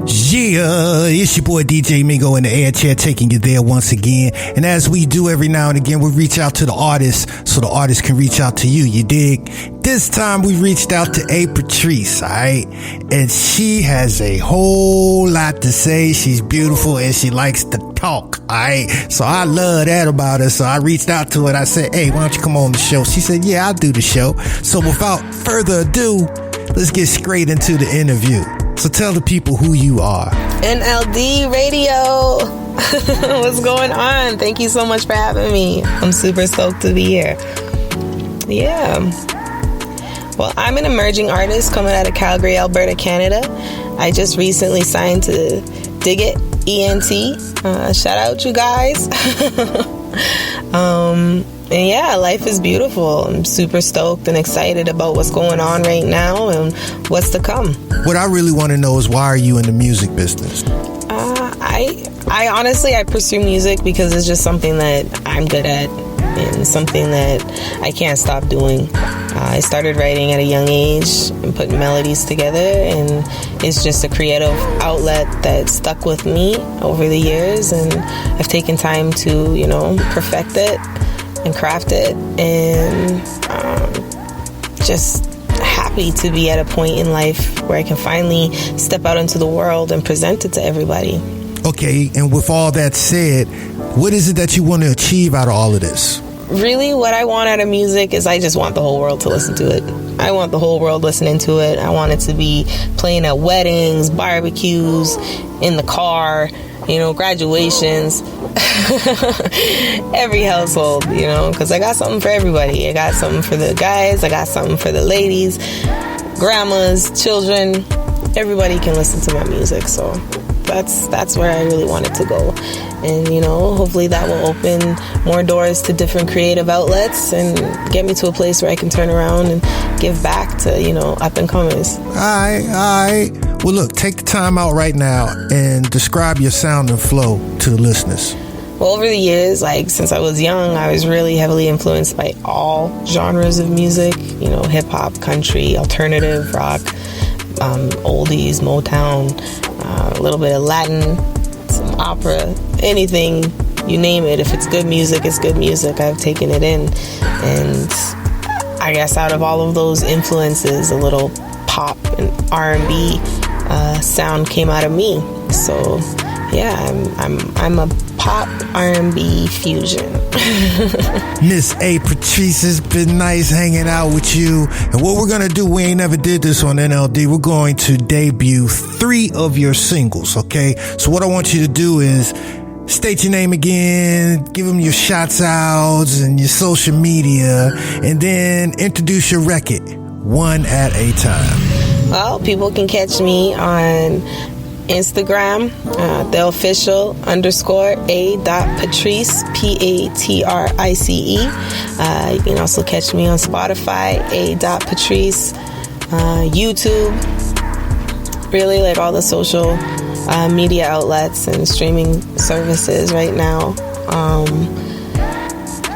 Yeah, it's your boy DJ Mingo in the air chair taking you there once again. And as we do every now and again, we reach out to the artists so the artists can reach out to you, you dig? This time we reached out to A.Patrice, alright? And she has a whole lot to say. She's beautiful and she likes to talk, alright? So I love that about her. So I reached out to her and I said, hey, why don't you come on the show? She said, yeah, I'll do the show. So without further ado, let's get straight into the interview. So tell the people who you are. NLD Radio. What's going on? Thank you so much for having me. I'm super stoked to be here. Yeah. Well, I'm an emerging artist coming out of Calgary, Alberta, Canada. I just recently signed to DIGG, ENT. Shout out you guys. And yeah, life is beautiful. I'm super stoked and excited about what's going on right now and what's to come. What I really want to know is, why are you in the music business? I honestly pursue music because it's just something that I'm good at and something that I can't stop doing. I started writing at a young age and putting melodies together, and it's just a creative outlet that stuck with me over the years, and I've taken time to, perfect it and craft it, and just happy to be at a point in life where I can finally step out into the world and present it to everybody. Okay, and with all that said, what is it that you want to achieve out of all of this? Really, what I want out of music is I just want the whole world to listen to it. I want the whole world listening to it. I want it to be playing at weddings, barbecues, in the car, graduations, every household, because I got something for everybody. I got something for the guys, I got something for the ladies, grandmas, children. Everybody can listen to my music, so that's where I really want it to go. And, hopefully that will open more doors to different creative outlets and get me to a place where I can turn around and give back to, up and comers. All right. Well, look, take the time out right now and describe your sound and flow to the listeners. Well, over the years, since I was young, I was really heavily influenced by all genres of music, hip-hop, country, alternative, rock, oldies, Motown, a little bit of Latin, some opera, anything, you name it. If it's good music, it's good music. I've taken it in. And I guess out of all of those influences, a little pop and R&B sound came out of me. So yeah, I'm a pop R&B fusion. Miss A.Patrice, it's been nice hanging out with you. And what we're gonna do, we ain't never did this on NLD. We're going to debut 3 of your singles, okay? So what I want you to do is state your name again, give them your shouts outs and your social media, and then introduce your record one at a time. Well, people can catch me on Instagram, the official _A.Patrice, PATRICE. You can also catch me on Spotify, A.Patrice, YouTube, really all the social media outlets and streaming services right now.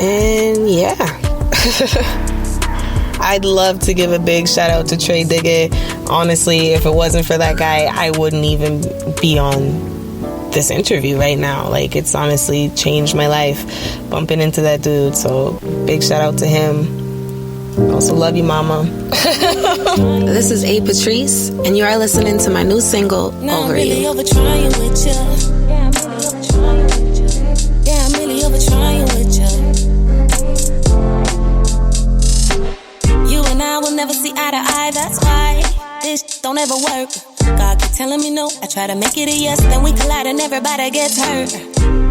And yeah. I'd love to give a big shout out to Trey Digger. Honestly, if it wasn't for that guy, I wouldn't even be on this interview right now. It's honestly changed my life, bumping into that dude. So big shout out to him. Also love you, mama. This is A.Patrice, and you are listening to my new single, Over You. I'm really overtrying with you. You and I will never see eye to eye, that's why this don't ever work. God keep telling me no, I try to make it a yes, then we collide and everybody gets hurt.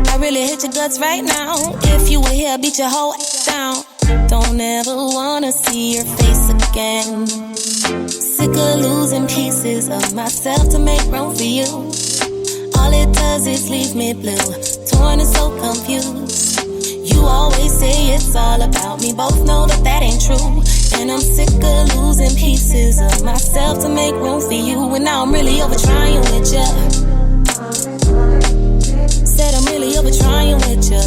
I really hit your guts right now. If you were here, beat your whole ass down. Don't ever wanna see your face again. Sick of losing pieces of myself to make room for you. All it does is leave me blue, torn and so confused. You always say it's all about me, both know that ain't true. And I'm sick of losing pieces of myself to make room for you. And now I'm really overtrying with ya. Said I'm really overtrying with ya.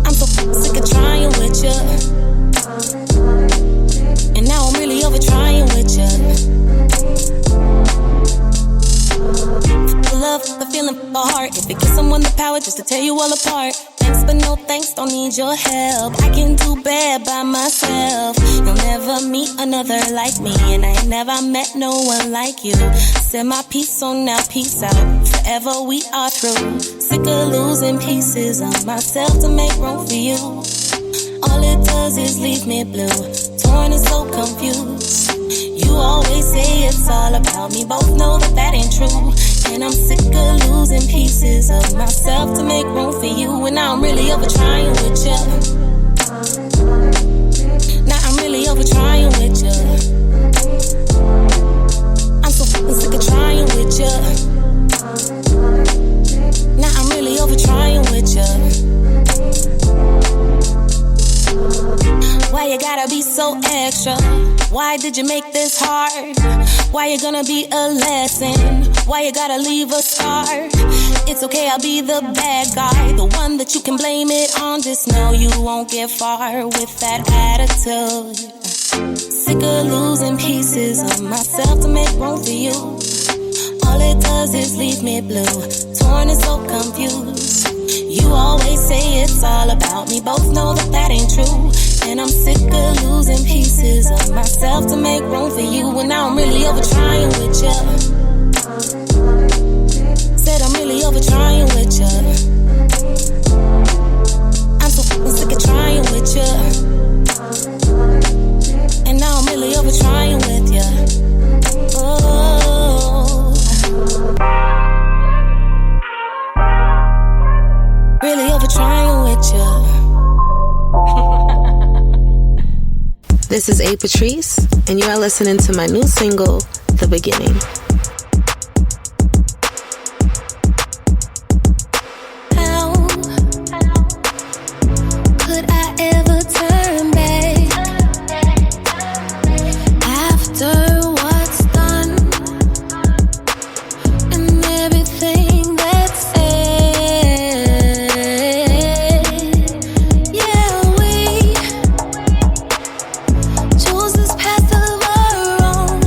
I'm so sick of trying with ya. And now I'm really overtrying with ya. wanna fart. If it gives someone the power just to tear you all apart. Thanks but no thanks, don't need your help. I can do bad by myself. You'll never meet another like me, and I ain't never met no one like you. Said my piece, so now peace out. Forever we are through. Sick of losing pieces of myself to make room for you. All it does is leave me blue, torn and so confused. You always say it's all about me, both know that that ain't true. And I'm sick of losing pieces of myself to make room for you. And now I'm really over trying with you. Now I'm really over trying with you. I'm so fucking sick of trying with you. Now I'm really over trying with you. Why you gotta be so extra? Why did you make this hard? Why you gonna be a lesson? Why you gotta leave a scar? It's okay, I'll be the bad guy, the one that you can blame it on. Just know you won't get far with that attitude. Sick of losing pieces of myself to make room for you. All it does is leave me blue, torn and so confused. You always say it's all about me, both know that that ain't true. And I'm sick of losing pieces of myself to make room for you. And now I'm really over trying with you. Said I'm really over trying with you. I'm so fucking sick of trying with you. And now I'm really over trying with you. Oh, really over trying with you. This is A.Patrice, and you are listening to my new single, The Beginning. How could I ever turn back after what's done and everything that's said? Yeah, we chose this path of our own.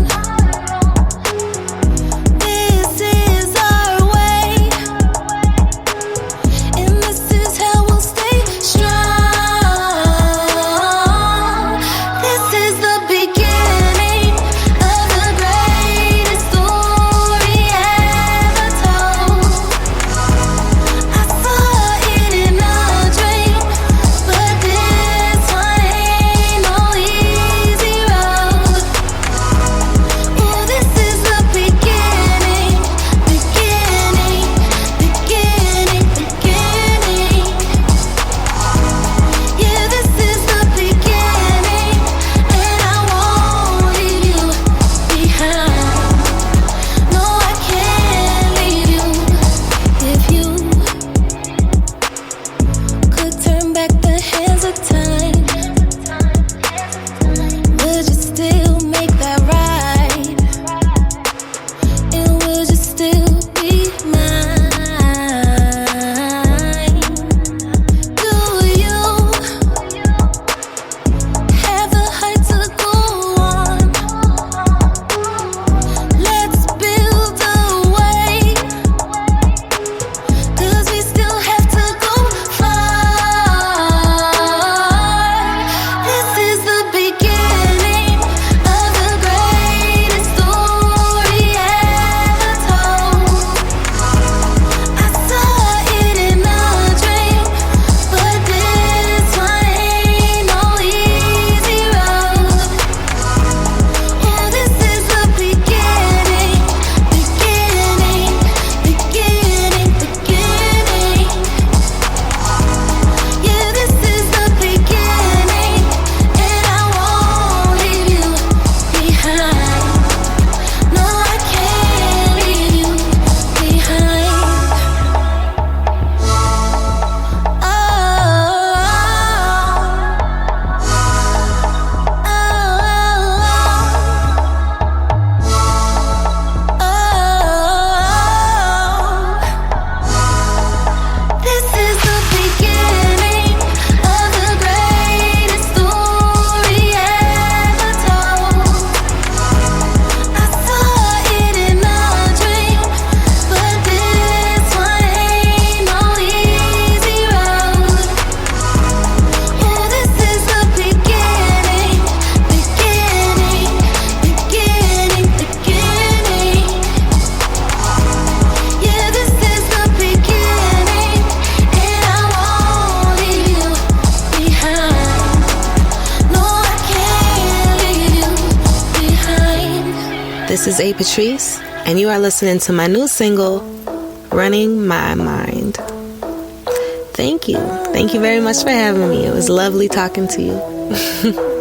This is A.Patrice, and you are listening to my new single, Running My Mind. Thank you. Thank you very much for having me. It was lovely talking to you.